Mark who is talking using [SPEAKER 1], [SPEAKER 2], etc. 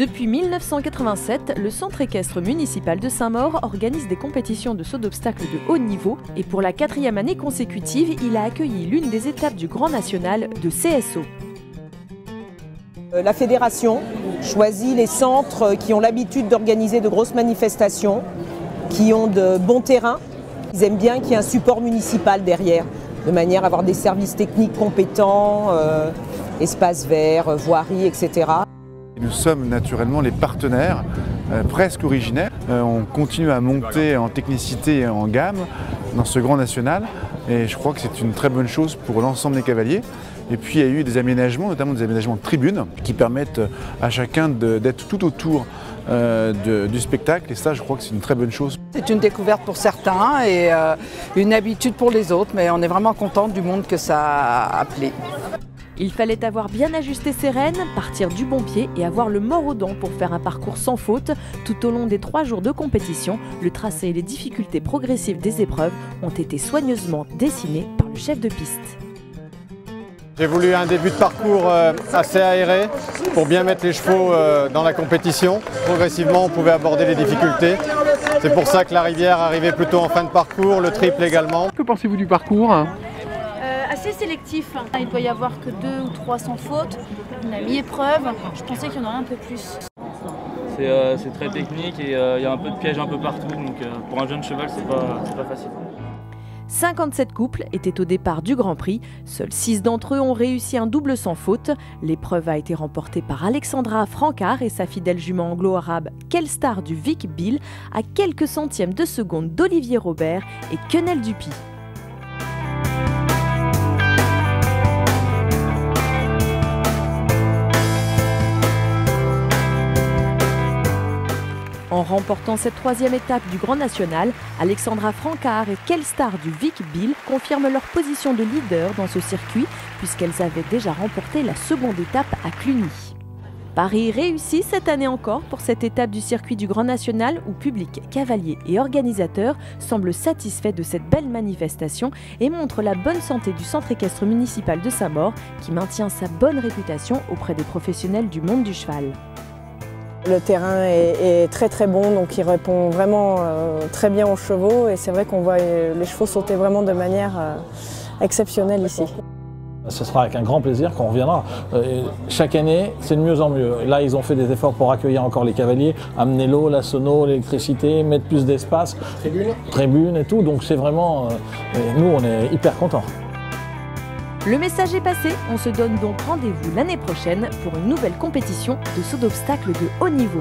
[SPEAKER 1] Depuis 1987, le Centre équestre municipal de Saint-Maur organise des compétitions de saut d'obstacles de haut niveau et pour la 4e année consécutive, il a accueilli l'une des étapes du Grand National de CSO.
[SPEAKER 2] La fédération choisit les centres qui ont l'habitude d'organiser de grosses manifestations, qui ont de bons terrains. Ils aiment bien qu'il y ait un support municipal derrière, de manière à avoir des services techniques compétents, espaces verts, voiries, etc.
[SPEAKER 3] Nous sommes naturellement les partenaires presque originaires. On continue à monter en technicité et en gamme dans ce Grand National et je crois que c'est une très bonne chose pour l'ensemble des cavaliers. Et puis il y a eu des aménagements, notamment des aménagements de tribunes qui permettent à chacun d'être tout autour du spectacle et ça je crois que c'est une très bonne chose.
[SPEAKER 4] C'est une découverte pour certains et une habitude pour les autres, mais on est vraiment content du monde que ça a appelé.
[SPEAKER 1] Il fallait avoir bien ajusté ses rênes, partir du bon pied et avoir le mors aux dents pour faire un parcours sans faute. Tout au long des 3 jours de compétition, le tracé et les difficultés progressives des épreuves ont été soigneusement dessinés par le chef de piste.
[SPEAKER 5] J'ai voulu un début de parcours assez aéré pour bien mettre les chevaux dans la compétition. Progressivement, on pouvait aborder les difficultés. C'est pour ça que la rivière arrivait plutôt en fin de parcours, le triple également.
[SPEAKER 6] Que pensez-vous du parcours ?
[SPEAKER 7] Assez sélectif. Il ne doit y avoir que 2 ou 3 sans faute. On a mis épreuve. Je pensais qu'il y en aurait un peu plus.
[SPEAKER 8] C'est très technique et il y a un peu de piège un peu partout. Donc pour un jeune cheval, c'est pas facile.
[SPEAKER 1] 57 couples étaient au départ du Grand Prix. Seuls 6 d'entre eux ont réussi un double sans faute. L'épreuve a été remportée par Alexandra Francard et sa fidèle jument anglo-arabe Kelstar du Vic Bill à quelques centièmes de seconde d'Olivier Robert et Quenelle Dupy. En remportant cette 3e étape du Grand National, Alexandra Francard et Kelstar du Vic Bill confirment leur position de leader dans ce circuit puisqu'elles avaient déjà remporté la 2e étape à Cluny. Paris réussit cette année encore pour cette étape du circuit du Grand National où public, cavaliers et organisateurs semblent satisfaits de cette belle manifestation et montrent la bonne santé du Centre équestre municipal de Saint-Maur qui maintient sa bonne réputation auprès des professionnels du monde du cheval.
[SPEAKER 9] Le terrain est très bon, donc il répond vraiment très bien aux chevaux et c'est vrai qu'on voit les chevaux sauter vraiment de manière exceptionnelle ici.
[SPEAKER 10] Ce sera avec un grand plaisir qu'on reviendra. Chaque année, c'est de mieux en mieux. Là, ils ont fait des efforts pour accueillir encore les cavaliers, amener l'eau, la sono, l'électricité, mettre plus d'espace, tribunes et tout. Donc c'est vraiment... nous, on est hyper contents.
[SPEAKER 1] Le message est passé, on se donne donc rendez-vous l'année prochaine pour une nouvelle compétition de saut d'obstacles de haut niveau.